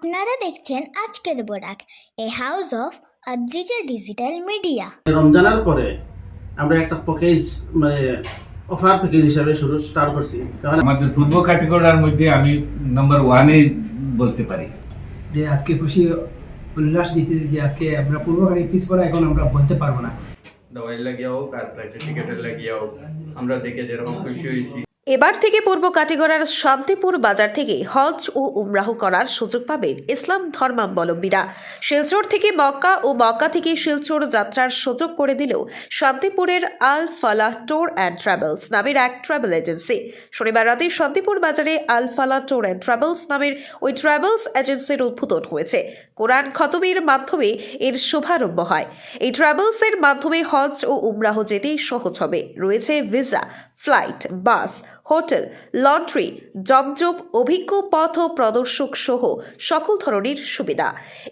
আপনারা দেখছেন আজকের বরাক, এ house of Adrija digital media. রমজানের পরে আমরা একটা প্যাকেজ অফার প্যাকেজ হিসাবে স্টার্ট করছি। আমাদের পূর্ব ক্যাটেগরির মধ্যে আমি নাম্বার 1-এ বলতে পারি যে আজকে খুশি উল্লাস দিতে যে আজকে আমরা পূর্বকারী পিস পড়া এখন আমরা বলতে পারবো না। দওয়াই লাগিয়ে হোক আর ফ্লাইটের টিকেটের লাগিয়ে হোক, আমরা দেখে যেরকম খুশি হয়েছি। এবার থেকে পূর্ব কাটিগড়ার শান্তিপুর বাজার থেকে হজ ও উমরাহ করার সুযোগ পাবেন ইসলাম ধর্মাবলম্বীরা। শিলচর থেকে মক্কা ও মক্কা থেকে শিলচর যাত্রার সুযোগ করে দিলেও শান্তিপুরের আল ফালাহ ট্যুর অ্যান্ড ট্রাভেলস নামের এক ট্রাভেল এজেন্সি শনিবার রাতে শান্তিপুর বাজারে আল ফালাহ ট্যুর অ্যান্ড ট্রাভেলস নামের ওই ট্রাভেলস এজেন্সির উদ্বোধন হয়েছে। কোরআন খতমের মাধ্যমে এর শুভারম্ভ হয়। এই ট্রাভেলসের মাধ্যমে হজ ও উমরাহ যেতে সহজ হবে। রয়েছে ভিসা, ফ্লাইট, বাস, হোটেল, লন্ড্রি, জমজম, অভিজ্ঞ পথ প্রদর্শক সহ সকল ধরনের সুবিধা।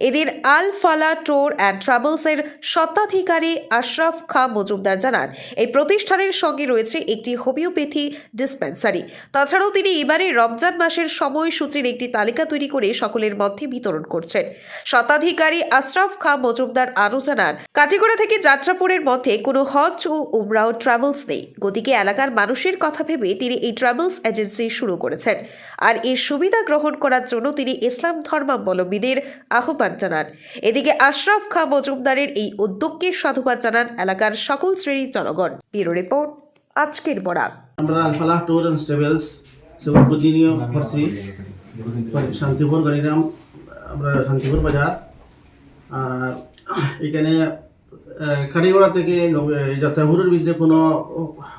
এদের আল ফালাহ ট্যুর অ্যান্ড ট্রাভেলসের স্বত্বাধিকারী আশরাফ খাঁ মজুমদার জানান, এই প্রতিষ্ঠানের সঙ্গে রয়েছে একটি হোমিওপ্যাথি ডিসপেন্সারি। তাছাড়াও তিনি এবারে রমজান মাসের সময়সূচির একটি তালিকা তৈরি করে সকলের মধ্যে বিতরণ করছেন। স্বত্বাধিকারী আশরাফ খাঁ মজুমদার আরও জানান, কাটিগড়া থেকে যাত্রাপুরের মধ্যে কোনো হজ ও উমরাহ ট্রাভেলস নেই। গতিকে এলাকার মানুষের কথা ভেবে তিনি এই ট্রাভেলস এজেন্সি শুরু করেছেন। আর এর সুবিধা গ্রহণ করার জন্য তিনি ইসলাম ধর্মাবলম্বীদের আহ্বান জানান। এদিকে আশরাফ খাঁ মজুমদারের এই উদ্যোগকে সাধুবাদ জানান এলাকার সকল শ্রেণীর জনগণ। ব্যুরো রিপোর্ট, আজকের বরাক। আমরা আল ফালাহ ট্যুর অ্যান্ড ট্রাভেলস উদ্বোধনীয় করছি শান্তিপুর গাড়িগ্রাম, আমরা শান্তিপুর বাজার। আর এখানে খাড়িগড়া থেকে যাত্রাপুরের ভিতরে কোনো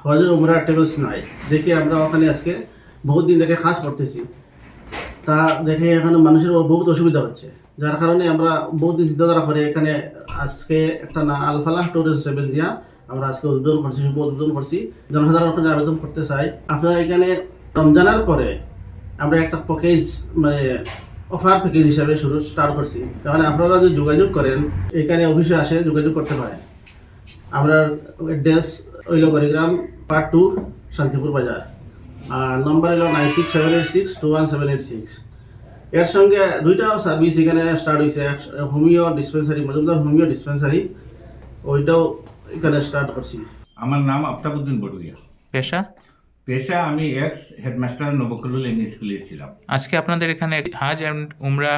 হজ উমরা ট্রাভেলস নাই, দেখে আমরা ওখানে আজকে বহুত দিন থেকে কাজ করতেছি। তা দেখে এখানে মানুষের বহুত অসুবিধা হচ্ছে, যার কারণে আমরা বহুত দিন চিন্তাধারা করে এখানে আজকে একটা আল ফালাহ ট্যুর অ্যান্ড ট্রাভেল দিয়া আমরা আজকে উদ্বোধন করছি, শুভ উদ্বোধন করছি। জনসাধারণ ওখানে আবেদন করতে চাই, আপনারা এখানে রমজানের পরে আমরা একটা প্যাকেজ অফার প্যাকেজ হিসাবে স্টার্ট করছি। তাহলে আপনারা যদি যোগাযোগ করেন, এখানে অফিসে আসে যোগাযোগ করতে পারেন। আমরা অ্যাড্রেস হইল গাড়িগ্রাম পার্ট 2 শান্তিপুর বাজার, আর নম্বর হইল 9678621786। এর সঙ্গে দুইটা সার্ভিস এখানে স্টার্ট হয়েছে, homeo dispensary, Majumdar homeo dispensary, ওইটাও এখানে স্টার্ট করছি। আমার নাম আফতাবউদ্দিন বড়ুইয়া। পেশা আমি এক্স হেডমাস্টার নবকুলুল এমই স্কুলে ছিলাম। আজকে আপনাদের এখানে হাজ অ্যান্ড উমরা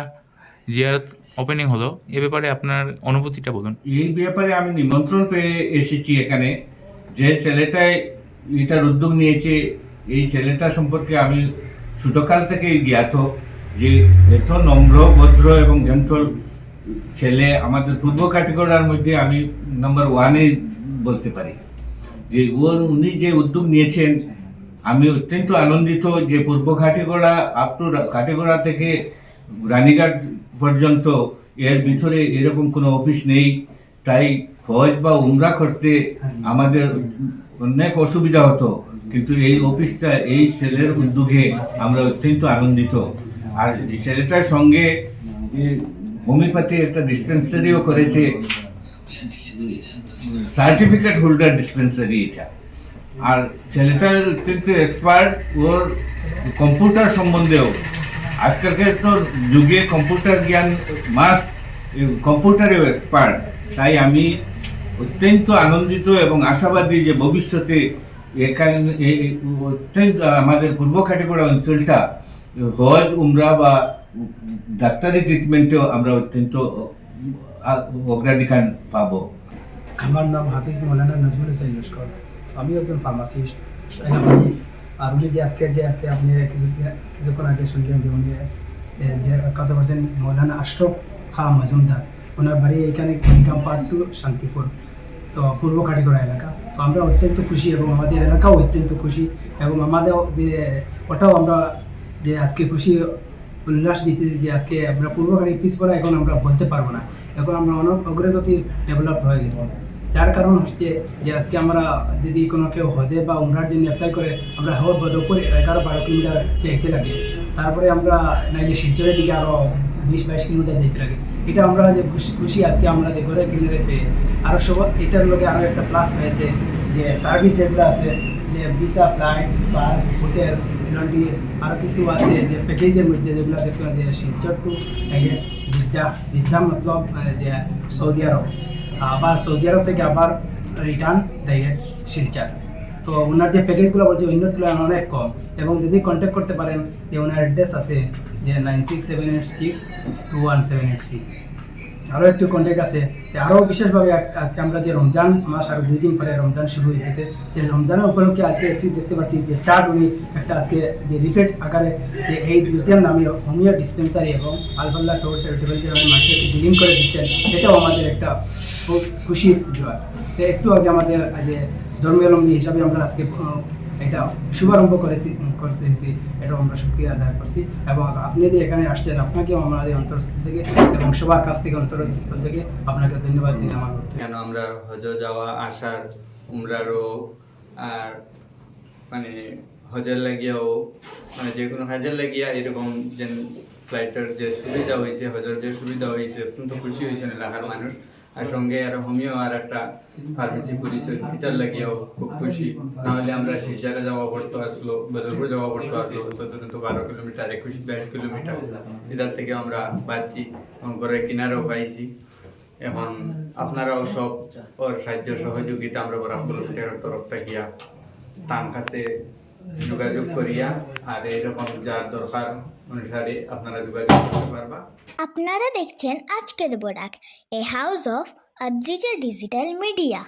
জিয়ারত ওপেনিং হলো, এ ব্যাপারে আপনার অনুভূতিটা বলুন। এই ব্যাপারে আমি নিমন্ত্রণ পেয়ে এসেছি এখানে। যে ছেলেটাই এটার উদ্যোগ নিয়েছে, এই ছেলেটা সম্পর্কে আমি ছোটকাল থেকেই জ্ঞাত যে এত নম্র, ভদ্র এবং জেন্টল ছেলে। আমাদের পূর্ব ক্যাটেগরির মধ্যে আমি নাম্বার 1-এ বলতে পারি যে উনি যে উদ্যোগ নিয়েছেন, আমি অত্যন্ত আনন্দিত যে পূর্ব কাটিগড়া আপ টু কাটিগড়া থেকে রানীঘাট পর্যন্ত এর ভিতরে এরকম কোনো অফিস নেই। তাই হজ বা উমরা করতে আমাদের অনেক অসুবিধা হতো, কিন্তু এই অফিসটা এই ছেলের উদ্যোগে আমরা অত্যন্ত আনন্দিত। আর ছেলেটার সঙ্গে হোমিওপ্যাথি একটা ডিসপেন্সারিও করেছে, সার্টিফিকেট হোল্ডার ডিসপেন্সারি এটা। আর ছেলেটার অত্যন্ত এক্সপার্ট, ওর কম্পিউটার সম্বন্ধেও আজকালকার তো যুগে কম্পিউটার জ্ঞান মাস্ট, কম্পিউটারেও এক্সপার্ট। তাই আমি অত্যন্ত আনন্দিত এবং আশাবাদী যে ভবিষ্যতে এখানে অত্যন্ত আমাদের পূর্ব ক্যাটেগরি অঞ্চলটা হজ উমরা বা ডাক্তারি ট্রিটমেন্টেও আমরা অত্যন্ত অগ্রাধিকার পাব। আমার নাম হাফিজ মৌলানা নজমুল হোসেন লস্কর, আমি একজন ফার্মাসিস্ট এলাকাবাদী। আর উনি যে আজকে আপনি কিছুক্ষণ আগে শুনলেন যে উনি যে কথা বলছেন মৌলানা আশরাফ খাঁ মজুমদার, ওনার বাড়ি এখানে গাড়িগ্রাম পার্ট 2 শান্তিপুর, তো পূর্ব কাটিগড়া এলাকা। তো আমরা অত্যন্ত খুশি এবং আমাদের এলাকাও অত্যন্ত খুশি, এবং আমাদের যে ওটাও আমরা যে আজকে খুশি উল্লাস দিতে যে আজকে আমরা পূর্বকারী পিস পড়া এখন আমরা বলতে পারবো না, এখন আমরা অনেক অগ্রগতি ডেভেলপ হয়ে গেছে। যার কারণ হচ্ছে যে আজকে আমরা যদি কোনো কেউ হজে বা উমরার জন্য অ্যাপ্লাই করে, আমরা উপরে 11-12 কিলোমিটার যাইতে লাগে, তারপরে আমরা নাইলে শিলচরের দিকে আরও 20-22 কিলোমিটার যাইতে লাগে। এটা আমরা যে খুশি আজকে আমরা যে ঘরে কিনে পেয়ে। আরও সব এটার লোকে আরও একটা প্লাস হয়েছে যে সার্ভিস যেগুলো আছে, যে ভিসা, ফ্লাইট, বাস, হোটেল, মিলনটি আরও কিছু আছে যে প্যাকেজের মধ্যে যেগুলো দেখলাম যে শিলচর টু ডাইরেক্ট জিদ্দা মতলব যে সৌদি আরব, আবার সৌদি আরব থেকে আবার রিটার্ন ডাইরেক্ট শিলচর। তো ওনার যে প্যাকেজগুলো বলছে অন্য তুলনায় অনেক কম, এবং যদি কন্ট্যাক্ট করতে পারেন যে ওনার অ্যাড্রেস আছে যে 9678621786। আরও একটু কন্ট্যাক্ট আছে। আরও বিশেষভাবে আজকে আমরা যে রমজান মাস আরও 2 দিন পরে রমজান শুরু হইতেছে, যে রমজানের উপলক্ষে আজকে একটি দেখতে পাচ্ছি যে চার্ট উনি একটা আজকে যে রিপেট আকারে যে এই দুইটার নামে হোমিও ডিসপেন্সারি এবং আলফাল্লা টোর চ্যারিটেবল যে মানুষকে বিলিং করে দিচ্ছেন, এটাও আমাদের একটা খুব খুশির বিষয়। তো একটু আগে আমাদের যে ধর্মাবলম্বী হিসাবে আমরা আজকে এটা শুভারম্ভ করতেছি, এটাও আমরা শুক্রিয়া আদায় করছি। এবং আপনি যে এখানে আসছেন, আপনাকেও আমাদের অন্তরস্থল থেকে এবং সবার কাছ থেকে অন্তরস্থল থেকে আপনাকে ধন্যবাদ দিন আমার বক্তব্য। কেন আমরা হজ যাওয়া আসার উমরারও আর মানে হজের লাগিয়াও মানে যে কোনো কাজের লাগিয়া এরকম যে ফ্লাইটের যে সুবিধা হয়েছে, হজের যে সুবিধা হয়েছে, অত্যন্ত খুশি হয়েছেন এলাকার মানুষ। আর সঙ্গে আর হোমিও আর একটা ফার্মেসি পরিচয় এটার লাগিয়াও খুব খুশি। নাহলে আমরা শিলচরে যাওয়া পড়তো আসলো, বদরপুর যাওয়া পড়তো আসলো, তো 12 কিলোমিটার 21-22 কিলোমিটার এটার থেকে আমরা পাচ্ছি, ঘরের কিনারেও পাইছি। এখন আপনারাও সব ওর সাহায্য সহযোগিতা আমরা বরাবর তরফ থাকিয়া তার কাছে যোগাযোগ করিয়া আর এরকম যার দরকার অনুসারে আপনারা যোগাযোগ করতে পারবা। আপনারা দেখছেন আজকের বোরাক, a house of Adrija digital media.